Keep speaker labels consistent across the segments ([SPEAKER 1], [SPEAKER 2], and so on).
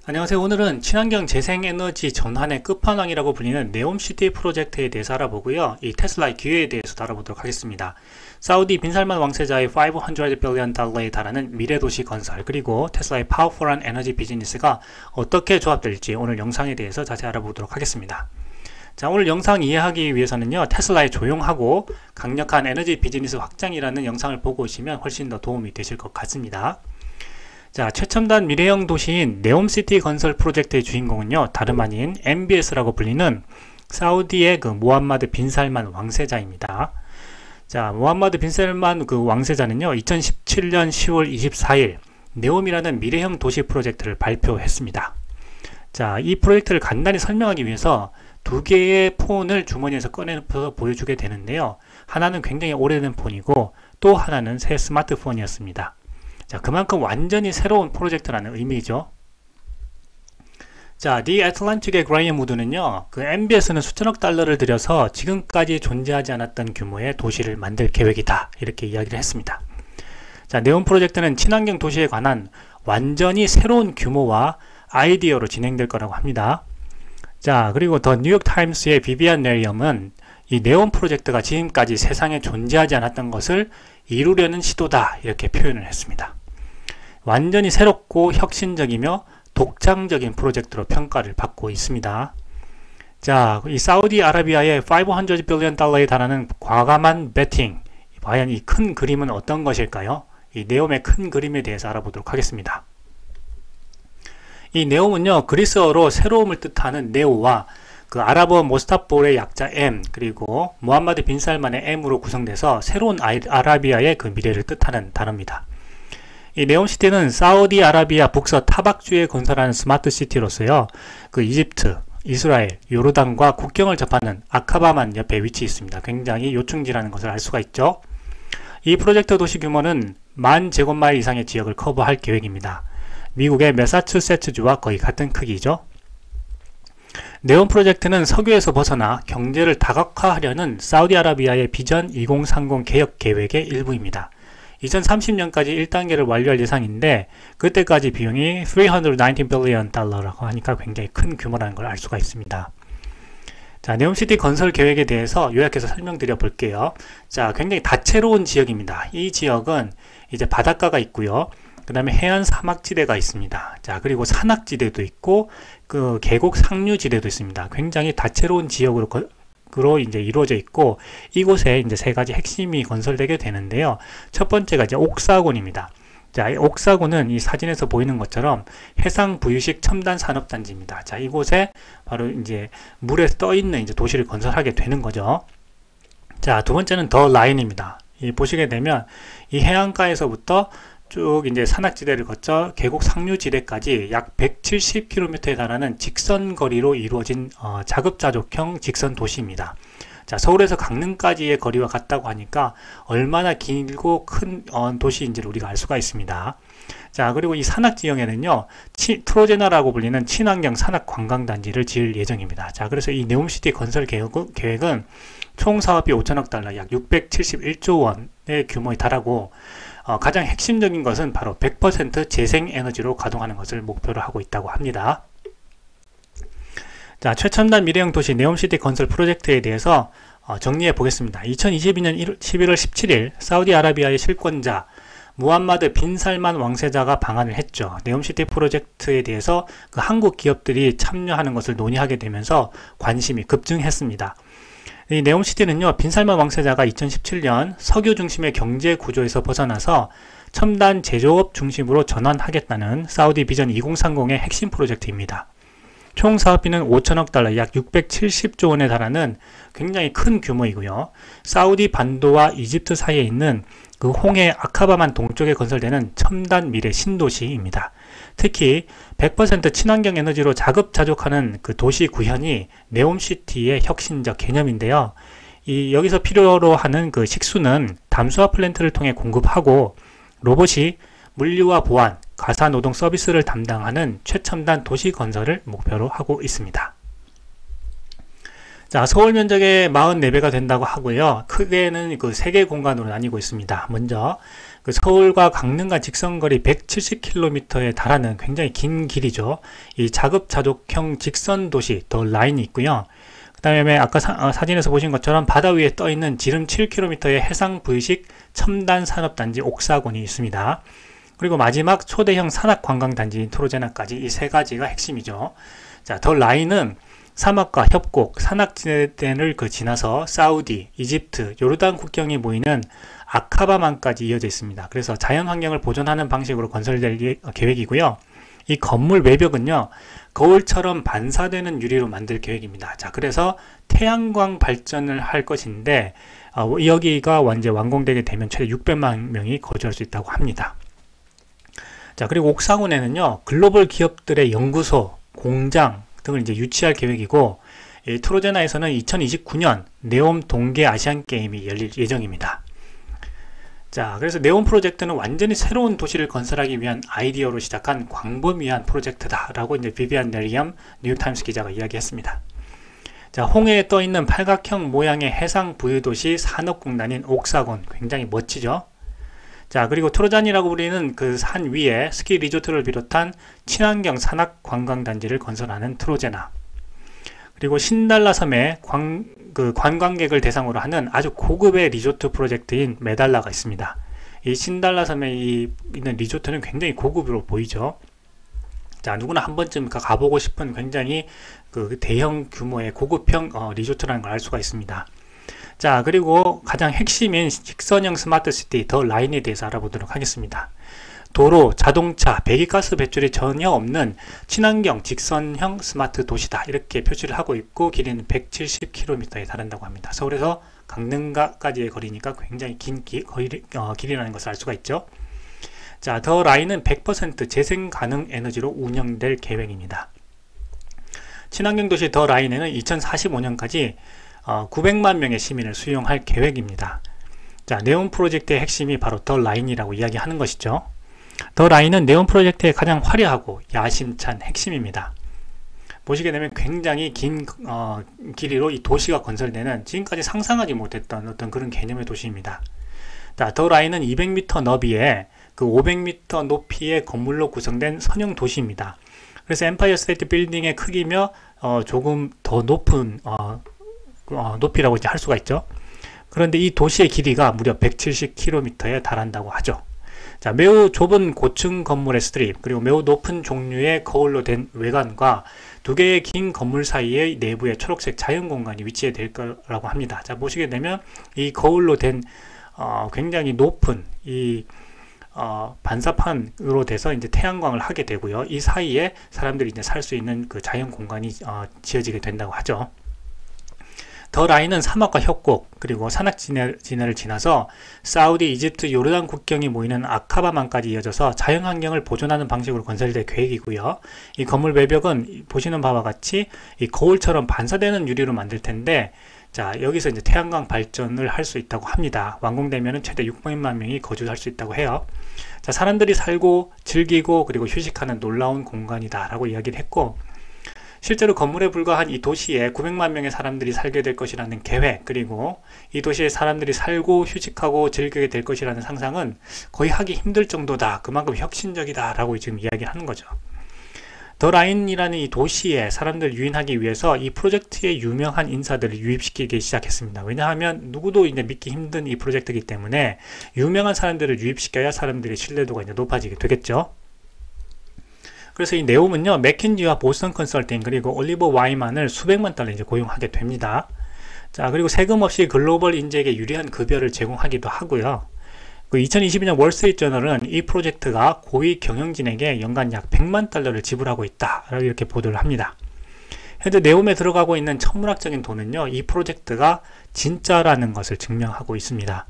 [SPEAKER 1] 안녕하세요. 오늘은 친환경 재생에너지 전환의 끝판왕이라고 불리는 네옴시티 프로젝트에 대해서 알아보고요. 이 테슬라의 기회에 대해서도 알아보도록 하겠습니다. 사우디 빈살만 왕세자의 500 빌리언 달러에 달하는 미래도시 건설, 그리고 테슬라의 파워풀한 에너지 비즈니스가 어떻게 조합될지 오늘 영상에 대해서 자세히 알아보도록 하겠습니다. 자, 오늘 영상 이해하기 위해서는요, 테슬라의 조용하고 강력한 에너지 비즈니스 확장이라는 영상을 보고 오시면 훨씬 더 도움이 되실 것 같습니다. 자, 최첨단 미래형 도시인 네옴시티 건설 프로젝트의 주인공은요, 다름 아닌 MBS라고 불리는 사우디의 그 모함마드 빈살만 왕세자입니다. 자, 모함마드 빈살만 그 왕세자는요, 2017년 10월 24일 네옴이라는 미래형 도시 프로젝트를 발표했습니다. 자, 이 프로젝트를 간단히 설명하기 위해서 두 개의 폰을 주머니에서 꺼내서 보여주게 되는데요. 하나는 굉장히 오래된 폰이고 또 하나는 새 스마트폰이었습니다. 자, 그만큼 완전히 새로운 프로젝트라는 의미죠. 자, The Atlantic의 그라이엄 우드는요, 그 MBS는 수천억 달러를 들여서 지금까지 존재하지 않았던 규모의 도시를 만들 계획이다, 이렇게 이야기를 했습니다. 자, 네옴 프로젝트는 친환경 도시에 관한 완전히 새로운 규모와 아이디어로 진행될 거라고 합니다. 자, 그리고 더 뉴욕타임스의 비비안 메리엄은 이 네옴 프로젝트가 지금까지 세상에 존재하지 않았던 것을 이루려는 시도다, 이렇게 표현을 했습니다. 완전히 새롭고 혁신적이며 독창적인 프로젝트로 평가를 받고 있습니다. 자, 이 사우디아라비아의 500 빌리언 달러에 달하는 과감한 베팅, 과연 이 큰 그림은 어떤 것일까요? 이 네옴의 큰 그림에 대해서 알아보도록 하겠습니다. 이 네옴은요, 그리스어로 새로움을 뜻하는 네오와 그 아랍어 모스타볼의 약자 M, 그리고 모함마드 빈살만의 M으로 구성돼서 새로운 아라비아의 그 미래를 뜻하는 단어입니다. 이 네옴시티는 사우디아라비아 북서 타박주에 건설하는 스마트시티로서요, 그 이집트, 이스라엘, 요르단과 국경을 접하는 아카바만 옆에 위치해 있습니다. 굉장히 요충지라는 것을 알 수가 있죠. 이 프로젝트 도시 규모는 10,000제곱마일 이상의 지역을 커버할 계획입니다. 미국의 매사추세츠주와 거의 같은 크기죠. 네옴 프로젝트는 석유에서 벗어나 경제를 다각화하려는 사우디아라비아의 비전 2030 개혁 계획의 일부입니다. 2030년까지 1단계를 완료할 예상인데 그때까지 비용이 319 빌리언 달러라고 하니까 굉장히 큰 규모라는 걸 알 수가 있습니다. 자, 네옴시티 건설 계획에 대해서 요약해서 설명드려 볼게요. 자, 굉장히 다채로운 지역입니다. 이 지역은 이제 바닷가가 있고요. 그 다음에 해안 사막지대가 있습니다. 자, 그리고 산악지대도 있고, 그 계곡 상류지대도 있습니다. 굉장히 다채로운 지역으로 이제 이루어져 있고, 이곳에 이제 세 가지 핵심이 건설되게 되는데요. 첫 번째가 이제 옥사곤입니다. 자, 이 옥사곤은 이 사진에서 보이는 것처럼 해상 부유식 첨단 산업단지입니다. 자, 이곳에 바로 이제 물에 떠 있는 이제 도시를 건설하게 되는 거죠. 자, 두 번째는 더 라인입니다. 이 보시게 되면 이 해안가에서부터 쭉 이제 산악지대를 거쳐 계곡 상류지대까지 약 170km에 달하는 직선 거리로 이루어진 자급자족형 직선 도시입니다. 자, 서울에서 강릉까지의 거리와 같다고 하니까 얼마나 길고 큰 도시인지를 우리가 알 수가 있습니다. 자, 그리고 이 산악지형에는요, 트로제나라고 불리는 친환경 산악관광단지를 지을 예정입니다. 자, 그래서 이 네옴시티 건설 계획은 총 사업비 5천억 달러, 약 671조 원의 규모에 달하고, 가장 핵심적인 것은 바로 100% 재생에너지로 가동하는 것을 목표로 하고 있다고 합니다. 자, 최첨단 미래형 도시 네옴시티 건설 프로젝트에 대해서 정리해 보겠습니다. 2022년 11월 17일 사우디아라비아의 실권자 무함마드 빈살만 왕세자가 방한을 했죠. 네옴시티 프로젝트에 대해서 그 한국 기업들이 참여하는 것을 논의하게 되면서 관심이 급증했습니다. 이 네옴시티는요, 빈살만 왕세자가 2017년 석유 중심의 경제 구조에서 벗어나서 첨단 제조업 중심으로 전환하겠다는 사우디 비전 2030의 핵심 프로젝트입니다. 총 사업비는 5천억 달러, 약 670조 원에 달하는 굉장히 큰 규모이고요. 사우디 반도와 이집트 사이에 있는 그 홍해 아카바만 동쪽에 건설되는 첨단 미래 신도시입니다. 특히 100% 친환경 에너지로 자급자족하는 그 도시 구현이 네옴시티의 혁신적 개념인데요. 여기서 필요로 하는 그 식수는 담수화 플랜트를 통해 공급하고, 로봇이 물류와 보안, 가사노동 서비스를 담당하는 최첨단 도시 건설을 목표로 하고 있습니다. 자, 서울 면적의 44배가 된다고 하고요. 크게는 그 3개 공간으로 나뉘고 있습니다. 먼저 그 서울과 강릉간 직선거리 170km에 달하는 굉장히 긴 길이죠. 이 자급자족형 직선 도시 더 라인이 있고요. 그 다음에 아까 사진에서 보신 것처럼 바다 위에 떠 있는 지름 7km의 해상 부의식 첨단 산업단지 옥사곤이 있습니다. 그리고 마지막 초대형 산악관광단지인 트로제나까지 이 세 가지가 핵심이죠. 자, 더 라인은 사막과 협곡, 산악지대를 지나서 사우디, 이집트, 요르단 국경이 보이는 아카바만까지 이어져 있습니다. 그래서 자연환경을 보존하는 방식으로 건설될 계획이고요. 이 건물 외벽은요, 거울처럼 반사되는 유리로 만들 계획입니다. 자, 그래서 태양광 발전을 할 것인데 여기가 이제 완공되게 되면 최대 600만 명이 거주할 수 있다고 합니다. 자, 그리고 옥사곤에는요, 글로벌 기업들의 연구소, 공장 등을 이제 유치할 계획이고, 트로제나에서는 2029년 네옴 동계 아시안 게임이 열릴 예정입니다. 자, 그래서 네옴 프로젝트는 완전히 새로운 도시를 건설하기 위한 아이디어로 시작한 광범위한 프로젝트다라고 이제 비비안 넬리엄 뉴욕타임스 기자가 이야기했습니다. 자, 홍해에 떠 있는 팔각형 모양의 해상 부유도시 산업공단인 옥사곤, 굉장히 멋지죠. 자, 그리고 트로잔이라고 불리는 그 산 위에 스키 리조트를 비롯한 친환경 산악 관광단지를 건설하는 트로제나, 그리고 신달라 섬에 관광객을 대상으로 하는 아주 고급의 리조트 프로젝트인 메달라가 있습니다. 이 신달라 섬에 있는 리조트는 굉장히 고급으로 보이죠. 자, 누구나 한 번쯤 가보고 싶은 굉장히 그 대형 규모의 고급형 리조트라는 걸 알 수가 있습니다. 자, 그리고 가장 핵심인 직선형 스마트시티 더 라인에 대해서 알아보도록 하겠습니다. 도로, 자동차, 배기가스 배출이 전혀 없는 친환경 직선형 스마트 도시다, 이렇게 표시를 하고 있고, 길이는 170km에 달한다고 합니다. 서울에서 강릉까지의 거리니까 굉장히 긴 길이라는 것을 알 수가 있죠. 자, 더 라인은 100% 재생 가능 에너지로 운영될 계획입니다. 친환경 도시 더 라인에는 2045년까지 900만 명의 시민을 수용할 계획입니다. 자, 네온 프로젝트의 핵심이 바로 더 라인이라고 이야기하는 것이죠. 더 라인은 네온 프로젝트의 가장 화려하고 야심찬 핵심입니다. 보시게 되면 굉장히 긴 길이로 이 도시가 건설되는, 지금까지 상상하지 못했던 어떤 그런 개념의 도시입니다. 자, 더 라인은 200m 너비에 그 500m 높이의 건물로 구성된 선형 도시입니다. 그래서 엠파이어 스테이트 빌딩의 크기며 조금 더 높은 높이라고 이제 할 수가 있죠. 그런데 이 도시의 길이가 무려 170km에 달한다고 하죠. 자, 매우 좁은 고층 건물의 스트립, 그리고 매우 높은 종류의 거울로 된 외관과 두 개의 긴 건물 사이의 내부에 초록색 자연 공간이 위치해 될 거라고 합니다. 자, 보시게 되면 이 거울로 된 굉장히 높은 이 반사판으로 돼서 이제 태양광을 하게 되고요. 이 사이에 사람들이 이제 살 수 있는 그 자연 공간이 지어지게 된다고 하죠. 더 라인은 사막과 협곡, 그리고 산악지대를 지나서 사우디, 이집트, 요르단 국경이 모이는 아카바만까지 이어져서 자연환경을 보존하는 방식으로 건설될 계획이고요. 이 건물 외벽은 보시는 바와 같이 이 거울처럼 반사되는 유리로 만들 텐데, 자, 여기서 이제 태양광 발전을 할 수 있다고 합니다. 완공되면 최대 600만 명이 거주할 수 있다고 해요. 자, 사람들이 살고 즐기고 그리고 휴식하는 놀라운 공간이다 라고 이야기를 했고, 실제로 건물에 불과한 이 도시에 900만 명의 사람들이 살게 될 것이라는 계획, 그리고 이 도시에 사람들이 살고 휴식하고 즐기게 될 것이라는 상상은 거의 하기 힘들 정도다, 그만큼 혁신적이다 라고 지금 이야기를 하는 거죠. 더 라인이라는 이 도시에 사람들을 유인하기 위해서 이 프로젝트에 유명한 인사들을 유입시키기 시작했습니다. 왜냐하면 누구도 이제 믿기 힘든 이 프로젝트이기 때문에 유명한 사람들을 유입시켜야 사람들의 신뢰도가 이제 높아지게 되겠죠. 그래서 이 네옴은요, 맥킨지와 보스턴 컨설팅 그리고 올리버 와이만을 수백만 달러 이제 고용하게 됩니다. 자, 그리고 세금 없이 글로벌 인재에게 유리한 급여를 제공하기도 하고요. 그 2022년 월스트리트저널은 이 프로젝트가 고위 경영진에게 연간 약 100만 달러를 지불하고 있다, 이렇게 보도를 합니다. 현재 네옴에 들어가고 있는 천문학적인 돈은요, 이 프로젝트가 진짜라는 것을 증명하고 있습니다.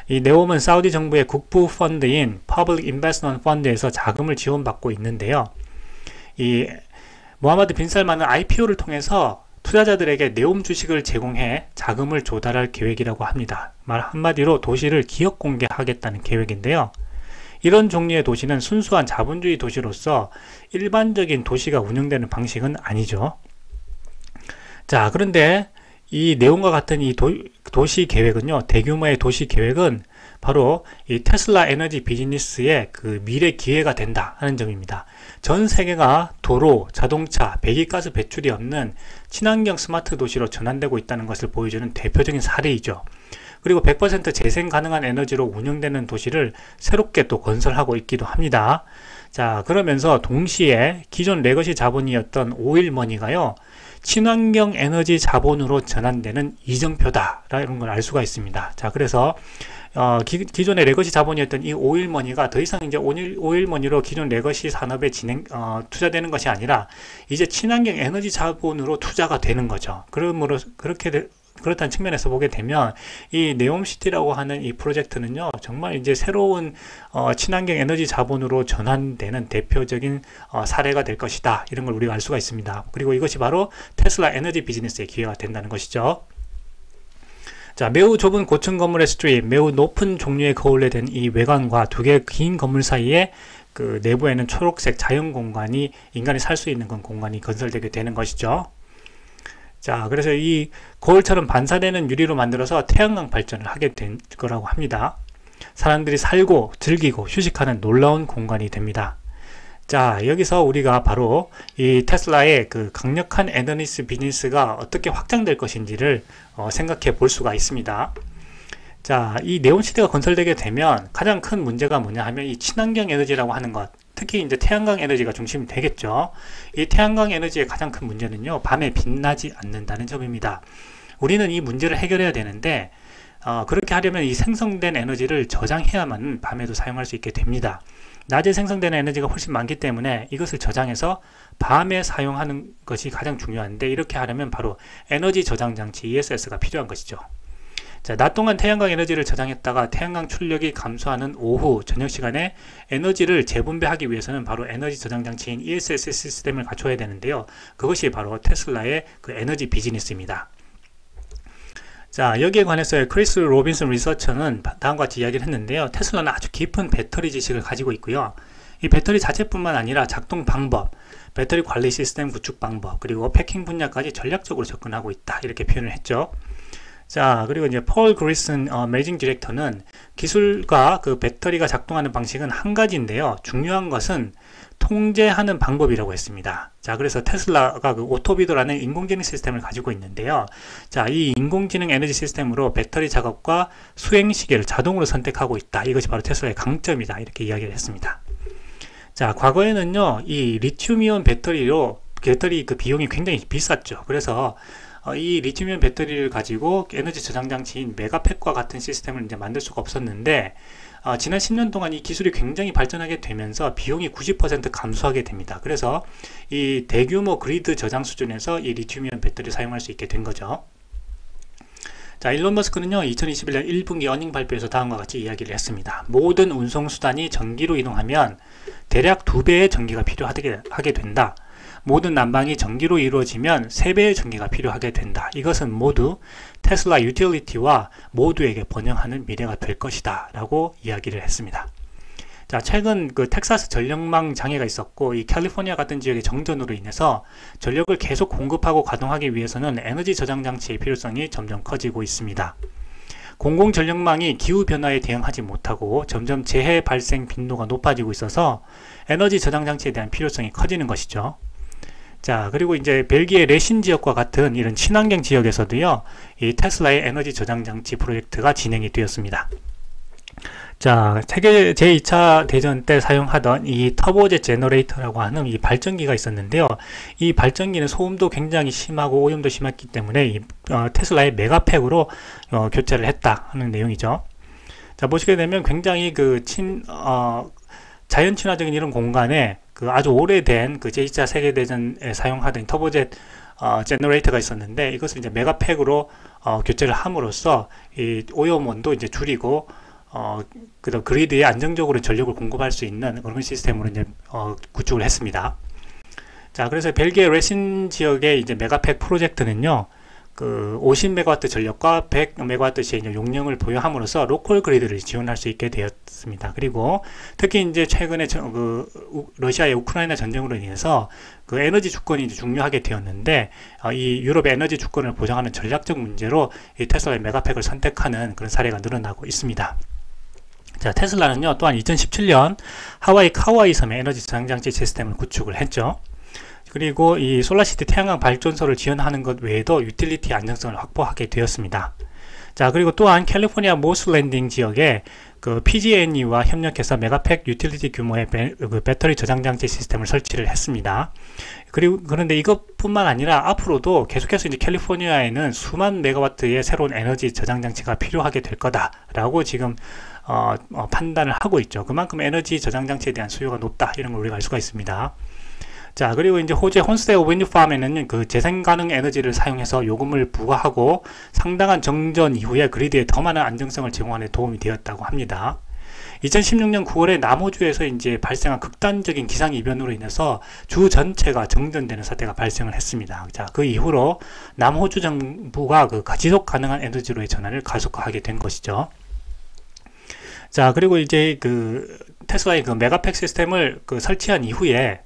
[SPEAKER 1] 이 네옴은 사우디 정부의 국부 펀드인 Public Investment Fund에서 자금을 지원받고 있는데요. 이 모하마드 빈 살만은 IPO를 통해서 투자자들에게 네옴 주식을 제공해 자금을 조달할 계획이라고 합니다. 말 한마디로 도시를 기업 공개하겠다는 계획인데요. 이런 종류의 도시는 순수한 자본주의 도시로서 일반적인 도시가 운영되는 방식은 아니죠. 자, 그런데 이 내용과 같은 이 도시 계획은요, 대규모의 도시 계획은 바로 이 테슬라 에너지 비즈니스의 그 미래 기회가 된다 하는 점입니다. 전 세계가 도로, 자동차, 배기가스 배출이 없는 친환경 스마트 도시로 전환되고 있다는 것을 보여주는 대표적인 사례이죠. 그리고 100% 재생 가능한 에너지로 운영되는 도시를 새롭게 또 건설하고 있기도 합니다. 자, 그러면서 동시에 기존 레거시 자본이었던 오일머니가요, 친환경 에너지 자본으로 전환되는 이정표다라는 걸 알 수가 있습니다. 자, 그래서 기존의 레거시 자본이었던 이 오일머니가 더 이상 이제 오일머니로 기존 레거시 산업에 투자되는 것이 아니라 이제 친환경 에너지 자본으로 투자가 되는 거죠. 그러므로 그렇다는 측면에서 보게 되면 이 네옴시티라고 하는 이 프로젝트는요, 정말 이제 새로운 친환경 에너지 자본으로 전환되는 대표적인 사례가 될 것이다, 이런 걸 우리가 알 수가 있습니다. 그리고 이것이 바로 테슬라 에너지 비즈니스의 기회가 된다는 것이죠. 자, 매우 좁은 고층 건물의 스트립, 매우 높은 종류의 거울에 된 이 외관과 두 개의 긴 건물 사이에 그 내부에는 초록색 자연 공간이, 인간이 살 수 있는 공간이 건설되게 되는 것이죠. 자, 그래서 이 거울처럼 반사되는 유리로 만들어서 태양광 발전을 하게 된 거라고 합니다. 사람들이 살고 즐기고 휴식하는 놀라운 공간이 됩니다. 자, 여기서 우리가 바로 이 테슬라의 그 강력한 에너지 비즈니스가 어떻게 확장될 것인지를 생각해 볼 수가 있습니다. 자, 이 네온시티가 건설되게 되면 가장 큰 문제가 뭐냐 하면 이 친환경 에너지라고 하는 것, 특히 이제 태양광 에너지가 중심이 되겠죠. 이 태양광 에너지의 가장 큰 문제는요, 밤에 빛나지 않는다는 점입니다. 우리는 이 문제를 해결해야 되는데 그렇게 하려면 이 생성된 에너지를 저장해야만 밤에도 사용할 수 있게 됩니다. 낮에 생성되는 에너지가 훨씬 많기 때문에 이것을 저장해서 밤에 사용하는 것이 가장 중요한데, 이렇게 하려면 바로 에너지 저장 장치 ESS가 필요한 것이죠. 자, 낮 동안 태양광 에너지를 저장했다가 태양광 출력이 감소하는 오후 저녁 시간에 에너지를 재분배하기 위해서는 바로 에너지 저장 장치인 ESS 시스템을 갖춰야 되는데요, 그것이 바로 테슬라의 그 에너지 비즈니스입니다. 자, 여기에 관해서 크리스 로빈슨 리서처는 다음과 같이 이야기를 했는데요, 테슬라는 아주 깊은 배터리 지식을 가지고 있고요, 이 배터리 자체뿐만 아니라 작동 방법, 배터리 관리 시스템 구축 방법, 그리고 패킹 분야까지 전략적으로 접근하고 있다, 이렇게 표현을 했죠. 자, 그리고 이제 폴 그리슨 매니징 디렉터는 기술과 그 배터리가 작동하는 방식은 한 가지인데요, 중요한 것은 통제하는 방법이라고 했습니다. 자, 그래서 테슬라가 그 오토비드라는 인공지능 시스템을 가지고 있는데요, 자, 이 인공지능 에너지 시스템으로 배터리 작업과 수행 시계를 자동으로 선택하고 있다, 이것이 바로 테슬라의 강점이다, 이렇게 이야기를 했습니다. 자, 과거에는요, 이 리튬이온 배터리 그 비용이 굉장히 비쌌죠. 그래서 이 리튬이온 배터리를 가지고 에너지 저장 장치인 메가팩과 같은 시스템을 이제 만들 수가 없었는데, 지난 10년 동안 이 기술이 굉장히 발전하게 되면서 비용이 90% 감소하게 됩니다. 그래서 이 대규모 그리드 저장 수준에서 이 리튬이온 배터리를 사용할 수 있게 된 거죠. 자, 일론 머스크는요, 2021년 1분기 어닝 발표에서 다음과 같이 이야기를 했습니다. 모든 운송수단이 전기로 이동하면 대략 2배의 전기가 필요하게 된다. 모든 난방이 전기로 이루어지면 3배의 전기가 필요하게 된다. 이것은 모두 테슬라 유틸리티와 모두에게 번영하는 미래가 될 것이다, 라고 이야기를 했습니다. 자, 최근 그 텍사스 전력망 장애가 있었고, 이 캘리포니아 같은 지역의 정전으로 인해서 전력을 계속 공급하고 가동하기 위해서는 에너지 저장 장치의 필요성이 점점 커지고 있습니다. 공공 전력망이 기후변화에 대응하지 못하고 점점 재해 발생 빈도가 높아지고 있어서 에너지 저장 장치에 대한 필요성이 커지는 것이죠. 자, 그리고 이제 벨기에 레신 지역과 같은 이런 친환경 지역에서도요, 이 테슬라의 에너지 저장 장치 프로젝트가 진행이 되었습니다. 자, 세계 제2차 대전 때 사용하던 이 터보젯 제너레이터라고 하는 이 발전기가 있었는데요, 이 발전기는 소음도 굉장히 심하고 오염도 심했기 때문에 이 테슬라의 메가팩으로 교체를 했다 하는 내용이죠. 자, 보시게 되면 굉장히 그 자연 친화적인 이런 공간에 그 아주 오래된 그 제2차 세계대전에 사용하던 터보젯 제너레이터가 있었는데, 이것을 이제 메가팩으로 교체를 함으로써 이 오염원도 이제 줄이고 그다음 그리드에 안정적으로 전력을 공급할 수 있는 그런 시스템으로 이제 구축을 했습니다. 자, 그래서 벨기에 레신 지역의 이제 메가팩 프로젝트는요, 그 50메가와트 전력과 100메가와트시의 용량을 보유함으로써 로컬 그리드를 지원할 수 있게 되었습니다. 그리고 특히 이제 최근에 러시아의 우크라이나 전쟁으로 인해서 그 에너지 주권이 이제 중요하게 되었는데, 이 유럽의 에너지 주권을 보장하는 전략적 문제로 이 테슬라의 메가팩을 선택하는 그런 사례가 늘어나고 있습니다. 자, 테슬라는요, 또한 2017년 하와이 카우아이 섬에 에너지 저장장치 시스템을 구축을 했죠. 그리고 이 솔라시티 태양광 발전소를 지원하는 것 외에도 유틸리티 안정성을 확보하게 되었습니다. 자, 그리고 또한 캘리포니아 모스 랜딩 지역에 그 PG&E와 협력해서 메가팩 유틸리티 규모의 배터리 저장장치 시스템을 설치를 했습니다. 그런데 이것뿐만 아니라 앞으로도 계속해서 이제 캘리포니아에는 수만 메가와트의 새로운 에너지 저장장치가 필요하게 될 거다라고 지금 판단을 하고 있죠. 그만큼 에너지 저장장치에 대한 수요가 높다, 이런 걸 우리가 알 수가 있습니다. 자, 그리고 이제 호주의 홈스테어 윈드팜에는 그 재생 가능 에너지를 사용해서 요금을 부과하고 상당한 정전 이후에 그리드에 더 많은 안정성을 제공하는 데 도움이 되었다고 합니다. 2016년 9월에 남호주에서 이제 발생한 극단적인 기상 이변으로 인해서 주 전체가 정전되는 사태가 발생을 했습니다. 자, 그 이후로 남호주 정부가 그 지속 가능한 에너지로의 전환을 가속화하게 된 것이죠. 자, 그리고 이제 그 테슬라의 그 메가팩 시스템을 설치한 이후에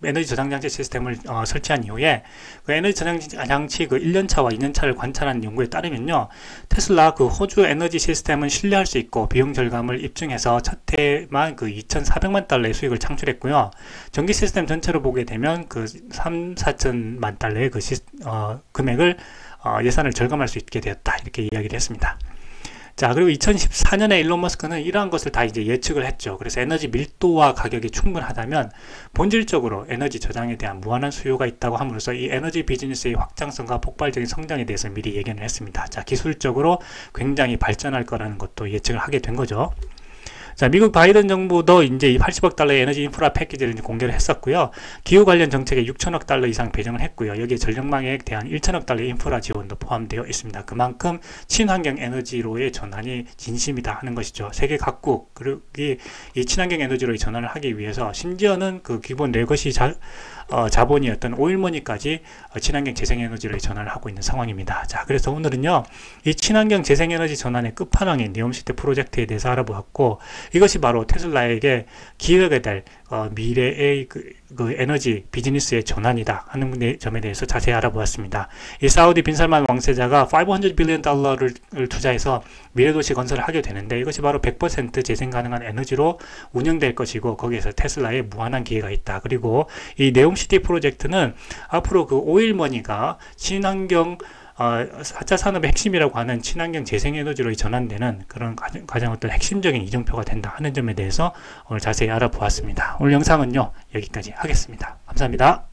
[SPEAKER 1] 에너지 저장장치 시스템을 설치한 이후에 그 에너지 저장장치 1년차와 2년차를 관찰한 연구에 따르면요, 테슬라 그 호주 에너지 시스템은 신뢰할 수 있고 비용 절감을 입증해서 첫 해만 2,400만 달러의 수익을 창출했고요. 전기 시스템 전체로 보게 되면 3,4천만 달러의 금액을 예산을 절감할 수 있게 되었다, 이렇게 이야기를 했습니다. 자, 그리고 2014년에 일론 머스크는 이러한 것을 다 이제 예측을 했죠. 그래서 에너지 밀도와 가격이 충분하다면 본질적으로 에너지 저장에 대한 무한한 수요가 있다고 함으로써 이 에너지 비즈니스의 확장성과 폭발적인 성장에 대해서 미리 예견을 했습니다. 자, 기술적으로 굉장히 발전할 거라는 것도 예측을 하게 된 거죠. 자, 미국 바이든 정부도 이제 80억 달러의 에너지 인프라 패키지를 이제 공개를 했었고요. 기후 관련 정책에 6천억 달러 이상 배정을 했고요. 여기에 전력망에 대한 1천억 달러의 인프라 지원도 포함되어 있습니다. 그만큼 친환경 에너지로의 전환이 진심이다 하는 것이죠. 세계 각국, 그리고 이 친환경 에너지로의 전환을 하기 위해서 심지어는 그 기본 레거시 자본이었던 오일머니까지 친환경 재생에너지로의 전환을 하고 있는 상황입니다. 자, 그래서 오늘은요, 이 친환경 재생에너지 전환의 끝판왕인 네옴시티 프로젝트에 대해서 알아보았고, 이것이 바로 테슬라에게 기회가 될 미래의 그 에너지 비즈니스의 전환이다 하는 점에 대해서 자세히 알아보았습니다. 이 사우디 빈살만 왕세자가 500 빌리언 달러를 투자해서 미래도시 건설을 하게 되는데, 이것이 바로 100% 재생 가능한 에너지로 운영될 것이고, 거기에서 테슬라에 무한한 기회가 있다. 그리고 이 네옴시티 프로젝트는 앞으로 그 오일머니가 친환경 4차 산업의 핵심이라고 하는 친환경 재생에너지로 전환되는 그런 가장 어떤 핵심적인 이정표가 된다 하는 점에 대해서 오늘 자세히 알아보았습니다. 오늘 영상은요, 여기까지 하겠습니다. 감사합니다.